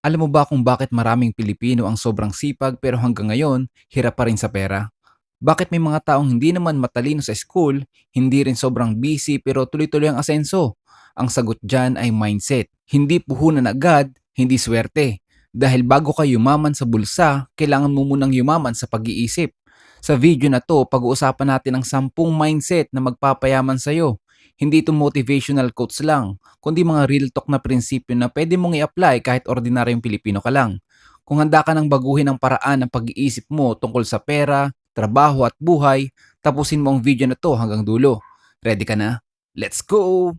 Alam mo ba kung bakit maraming Pilipino ang sobrang sipag pero hanggang ngayon, hirap pa rin sa pera? Bakit may mga taong hindi naman matalino sa school, hindi rin sobrang busy pero tuloy-tuloy ang asenso? Ang sagot dyan ay mindset. Hindi puhunan agad, hindi swerte. Dahil bago ka yumaman sa bulsa, kailangan mo munang yumaman sa pag-iisip. Sa video na to, pag-uusapan natin ang 10 mindset na magpapayaman sa'yo. Hindi ito motivational quotes lang, kundi mga real talk na prinsipyo na pwede mong i-apply kahit ordinaryong Pilipino ka lang. Kung handa ka nang baguhin ang paraan ng pag-iisip mo tungkol sa pera, trabaho at buhay, tapusin mo ang video na to hanggang dulo. Ready ka na? Let's go!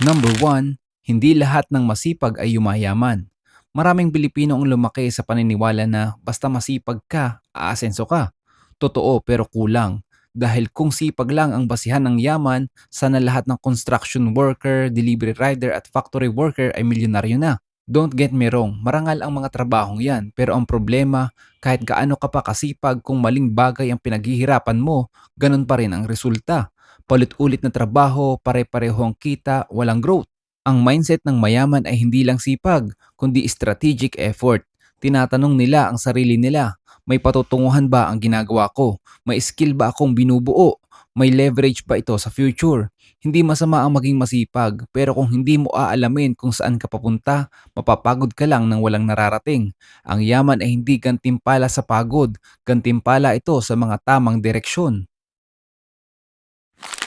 Number 1, hindi lahat ng masipag ay yumayaman. Maraming Pilipino ang lumaki sa paniniwala na basta masipag ka, aasenso ka. Totoo pero kulang. Dahil kung sipag lang ang basihan ng yaman, sana lahat ng construction worker, delivery rider at factory worker ay milyonaryo na. Don't get me wrong, marangal ang mga trabahong yan. Pero ang problema, kahit gaano ka pa kasipag kung maling bagay ang pinaghihirapan mo, ganun pa rin ang resulta. Paulit-ulit na trabaho, pare-pareho ang kita, walang growth. Ang mindset ng mayaman ay hindi lang sipag, kundi strategic effort. Tinatanong nila ang sarili nila, may patutunguhan ba ang ginagawa ko? May skill ba akong binubuo? May leverage ba ito sa future? Hindi masama ang maging masipag, pero kung hindi mo aalamin kung saan ka papunta, mapapagod ka lang nang walang nararating. Ang yaman ay hindi gantimpala sa pagod, gantimpala ito sa mga tamang direksyon.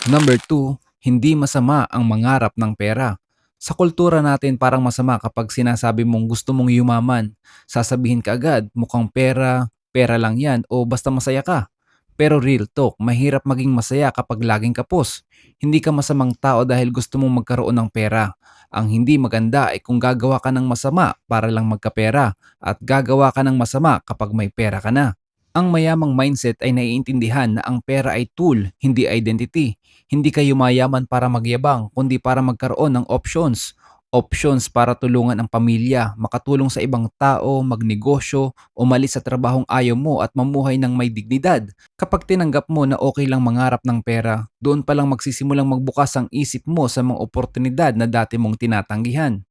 Number 2, hindi masama ang mangarap ng pera. Sa kultura natin parang masama kapag sinasabi mong gusto mong yumaman. Sasabihin ka agad, mukhang pera, pera lang yan o basta masaya ka. Pero real talk, mahirap maging masaya kapag laging kapos. Hindi ka masamang tao dahil gusto mong magkaroon ng pera. Ang hindi maganda ay kung gagawa ka ng masama para lang magkapera at gagawa ka ng masama kapag may pera ka na. Ang mayamang mindset ay naiintindihan na ang pera ay tool, hindi identity. Hindi ka yumayaman para magyabang, kundi para magkaroon ng options. Options para tulungan ang pamilya, makatulong sa ibang tao, magnegosyo, umalis sa trabahong ayaw mo at mamuhay ng may dignidad. Kapag tinanggap mo na okay lang mangarap ng pera, doon pa lang magsisimulang magbukas ang isip mo sa mga oportunidad na dati mong tinatanggihan.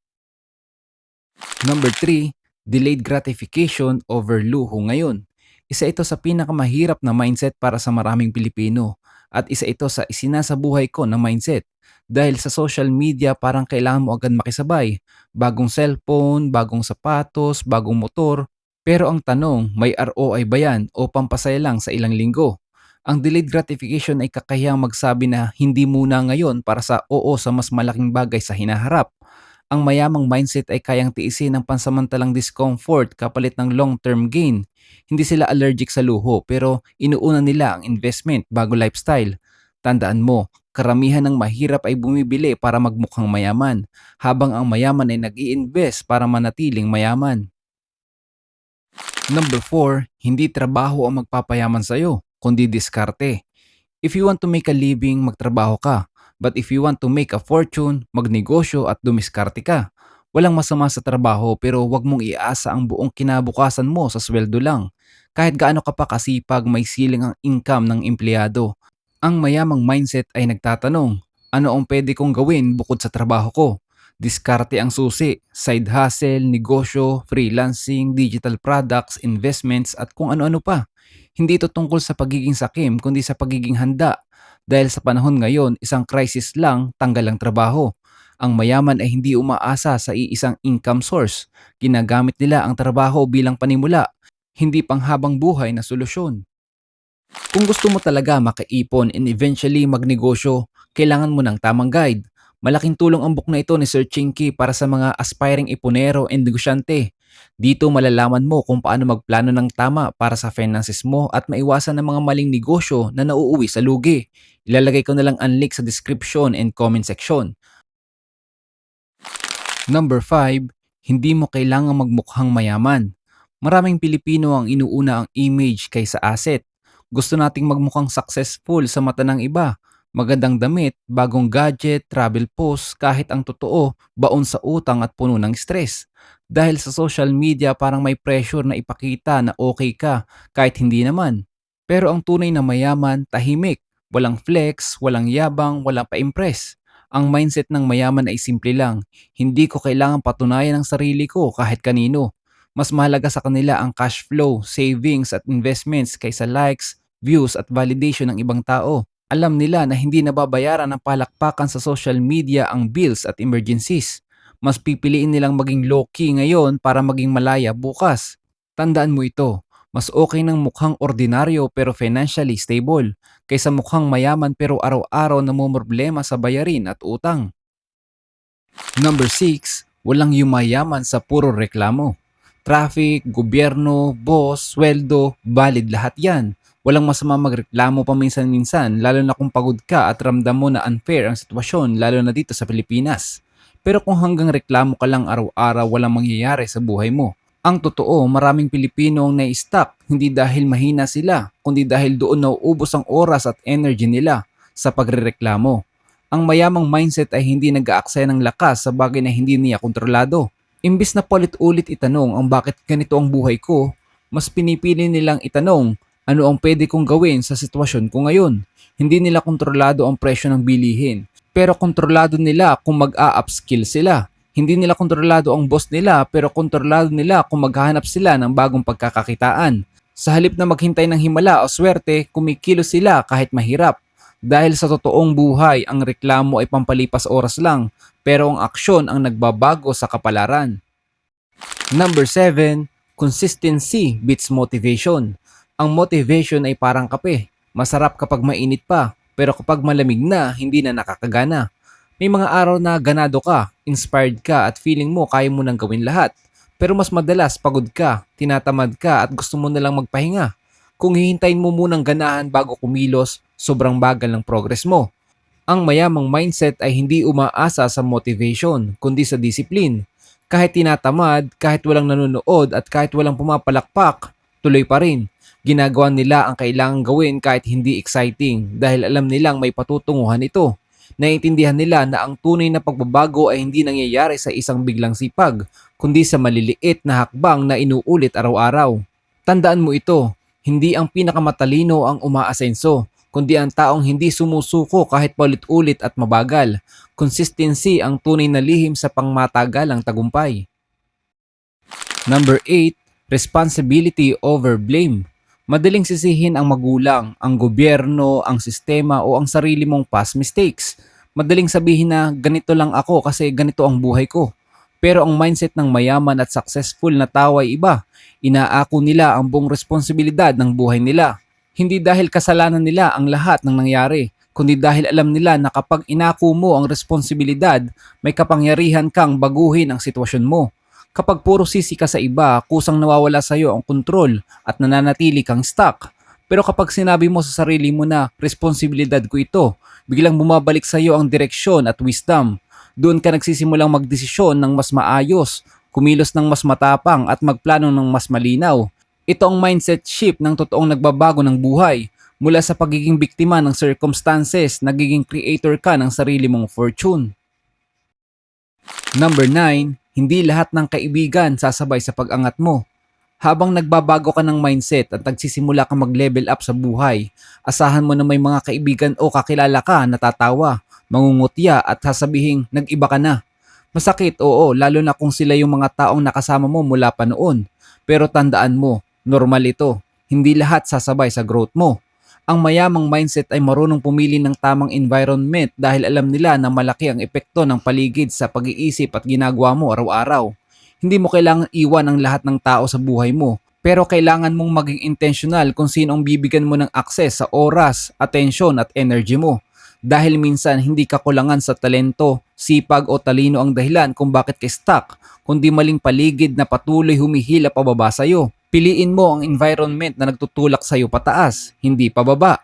Number 3, delayed gratification over luho ngayon. Isa ito sa pinakamahirap na mindset para sa maraming Pilipino at isa ito sa isinasabuhay ko na mindset. Dahil sa social media parang kailangan mo agad makisabay. Bagong cellphone, bagong sapatos, bagong motor. Pero ang tanong, may ROI ba yan o pampasaya lang sa ilang linggo? Ang delayed gratification ay kakayang magsabi na hindi muna ngayon para sa oo sa mas malaking bagay sa hinaharap. Ang mayamang mindset ay kayang tiisin ang pansamantalang discomfort kapalit ng long-term gain. Hindi sila allergic sa luho pero inuuna nila ang investment bago lifestyle. Tandaan mo, karamihan ng mahirap ay bumibili para magmukhang mayaman, habang ang mayaman ay nag-i-invest para manatiling mayaman. Number 4, hindi trabaho ang magpapayaman sa'yo, kundi diskarte. If you want to make a living, magtrabaho ka. But if you want to make a fortune, magnegosyo at dumiskarte ka. Walang masama sa trabaho pero wag mong iasa ang buong kinabukasan mo sa sweldo lang. Kahit gaano ka pa kasipag, may ceiling ang income ng empleyado. Ang mayamang mindset ay nagtatanong, ano ang pwede kong gawin bukod sa trabaho ko? Diskarte ang susi, side hustle, negosyo, freelancing, digital products, investments at kung ano-ano pa. Hindi ito tungkol sa pagiging sakim kundi sa pagiging handa. Dahil sa panahon ngayon, isang crisis lang, tanggal ang trabaho. Ang mayaman ay hindi umaasa sa iisang income source. Ginagamit nila ang trabaho bilang panimula, hindi panghabang buhay na solusyon. Kung gusto mo talaga makaipon and eventually magnegosyo, kailangan mo ng tamang guide. Malaking tulong ang book na ito ni Sir Chinky para sa mga aspiring iponero and negosyante. Dito malalaman mo kung paano magplano ng tama para sa finances mo at maiwasan ng mga maling negosyo na nauuwi sa lugi. Ilalagay ko na lang ang link sa description and comment section. Number 5, hindi mo kailangang magmukhang mayaman. Maraming Pilipino ang inuuna ang image kaysa asset. Gusto nating magmukhang successful sa mata ng iba. Magandang damit, bagong gadget, travel post, kahit ang totoo, baon sa utang at puno ng stress. Dahil sa social media parang may pressure na ipakita na okay ka kahit hindi naman. Pero ang tunay na mayaman, tahimik. Walang flex, walang yabang, walang pa-impress. Ang mindset ng mayaman ay simple lang. Hindi ko kailangang patunayan ang sarili ko kahit kanino. Mas mahalaga sa kanila ang cash flow, savings at investments kaysa likes, views at validation ng ibang tao. Alam nila na hindi nababayaran ng palakpakan sa social media ang bills at emergencies. Mas pipiliin nilang maging low-key ngayon para maging malaya bukas. Tandaan mo ito, mas okay ng mukhang ordinaryo pero financially stable kaysa mukhang mayaman pero araw-araw namomroblema sa bayarin at utang. Number 6, walang yumayaman sa puro reklamo. Traffic, gobyerno, boss, sweldo, valid lahat yan. Walang masama magreklamo paminsan-minsan lalo na kung pagod ka at ramdam mo na unfair ang sitwasyon lalo na dito sa Pilipinas. Pero kung hanggang reklamo ka lang araw-araw walang mangyayari sa buhay mo. Ang totoo, maraming Pilipino ang nai-stuck hindi dahil mahina sila, kundi dahil doon nauubos ang oras at energy nila sa pagrereklamo. Ang mayamang mindset ay hindi nag-aaksaya ng lakas sa bagay na hindi niya kontrolado. Imbis na paulit-ulit itanong ang bakit ganito ang buhay ko, mas pinipili nilang itanong ano ang pwede kong gawin sa sitwasyon ko ngayon. Hindi nila kontrolado ang presyo ng bilihin, pero kontrolado nila kung mag-a-upskill sila. Hindi nila kontrolado ang boss nila pero kontrolado nila kung maghahanap sila ng bagong pagkakakitaan. Sa halip na maghintay ng himala o swerte, kumikilos sila kahit mahirap. Dahil sa totoong buhay, ang reklamo ay pampalipas oras lang, pero ang aksyon ang nagbabago sa kapalaran. Number 7, consistency beats motivation. Ang motivation ay parang kape. Masarap kapag mainit pa, pero kapag malamig na, hindi na nakakagana. May mga araw na ganado ka, inspired ka at feeling mo kaya mo nang gawin lahat. Pero mas madalas pagod ka, tinatamad ka at gusto mo na lang magpahinga. Kung hihintayin mo munang ganahan bago kumilos, sobrang bagal ng progress mo. Ang mayamang mindset ay hindi umaasa sa motivation, kundi sa discipline. Kahit tinatamad, kahit walang nanonood at kahit walang pumapalakpak, tuloy pa rin. Ginagawa nila ang kailangang gawin kahit hindi exciting dahil alam nilang may patutunguhan ito. Naiintindihan nila na ang tunay na pagbabago ay hindi nangyayari sa isang biglang sipag, kundi sa maliliit na hakbang na inuulit araw-araw. Tandaan mo ito, hindi ang pinakamatalino ang umaasenso, kundi ang taong hindi sumusuko kahit paulit-ulit at mabagal. Consistency ang tunay na lihim sa pangmatagalang tagumpay. Number 8, responsibility over blame. Madaling sisihin ang magulang, ang gobyerno, ang sistema o ang sarili mong past mistakes. Madaling sabihin na ganito lang ako kasi ganito ang buhay ko. Pero ang mindset ng mayaman at successful na tao ay iba. Inaako nila ang buong responsibilidad ng buhay nila. Hindi dahil kasalanan nila ang lahat ng nangyari, kundi dahil alam nila na kapag inako mo ang responsibilidad, may kapangyarihan kang baguhin ang sitwasyon mo. Kapag puro sisi ka sa iba, kusang nawawala sa iyo ang kontrol at nananatili kang stuck. Pero kapag sinabi mo sa sarili mo na responsibilidad ko ito, biglang bumabalik sa iyo ang direksyon at wisdom. Doon ka nagsisimulang magdesisyon ng mas maayos, kumilos ng mas matapang at magplano ng mas malinaw. Ito ang mindset shift ng totoong nagbabago ng buhay. Mula sa pagiging biktima ng circumstances, nagiging creator ka ng sarili mong fortune. Number 9, hindi lahat ng kaibigan sasabay sa pag-angat mo. Habang nagbabago ka ng mindset at nagsisimula ka mag-level up sa buhay, asahan mo na may mga kaibigan o kakilala ka na tatawa, mangungutya at sasabihin nag-iba ka na. Masakit, oo, lalo na kung sila yung mga taong nakasama mo mula pa noon. Pero tandaan mo, normal ito. Hindi lahat sasabay sa growth mo. Ang mayamang mindset ay marunong pumili ng tamang environment dahil alam nila na malaki ang epekto ng paligid sa pag-iisip at ginagawa mo araw-araw. Hindi mo kailangan iwan ang lahat ng tao sa buhay mo, pero kailangan mong maging intentional kung sino ang bibigyan mo ng access sa oras, atensyon at energy mo. Dahil minsan hindi kakulangan sa talento, sipag o talino ang dahilan kung bakit ka stuck, kundi maling paligid na patuloy humihila pababa sa'yo. Piliin mo ang environment na nagtutulak sa'yo pataas, hindi pababa.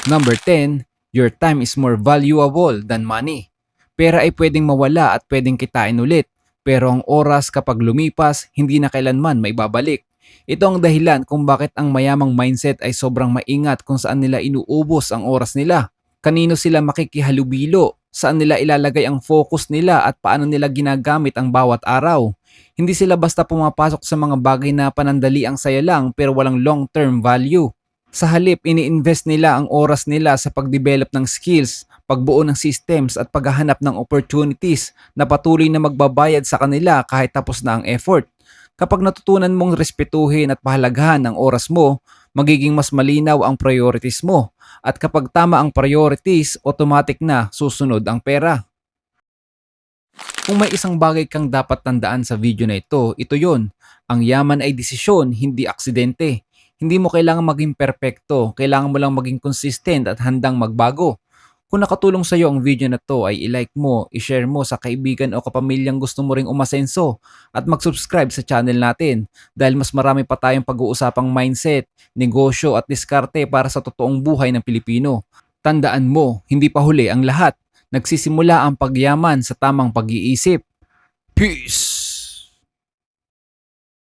Number 10, your time is more valuable than money. Pera ay pwedeng mawala at pwedeng kitain ulit, pero ang oras kapag lumipas, hindi na kailanman maibabalik. Ito ang dahilan kung bakit ang mayamang mindset ay sobrang maingat kung saan nila inuubos ang oras nila. Kanino sila makikihalubilo, saan nila ilalagay ang focus nila at paano nila ginagamit ang bawat araw. Hindi sila basta pumapasok sa mga bagay na panandali ang saya lang pero walang long-term value. Sa halip, ini-invest nila ang oras nila sa pagdevelop ng skills, pagbuo ng systems at paghahanap ng opportunities na patuloy na magbabayad sa kanila kahit tapos na ang effort. Kapag natutunan mong respetuhin at pahalagahan ang oras mo, magiging mas malinaw ang priorities mo. At kapag tama ang priorities, automatic na susunod ang pera. Kung may isang bagay kang dapat tandaan sa video na ito yon. Ang yaman ay desisyon, hindi aksidente. Hindi mo kailangan maging perpekto, kailangan mo lang maging consistent at handang magbago. Kung nakatulong sa iyo ang video na to ay i-like mo, i-share mo sa kaibigan o kapamilyang gusto mo ring umasenso at mag-subscribe sa channel natin dahil mas marami pa tayong pag-uusapang mindset, negosyo at diskarte para sa totoong buhay ng Pilipino. Tandaan mo, hindi pa huli ang lahat. Nagsisimula ang pagyaman sa tamang pag-iisip. Peace!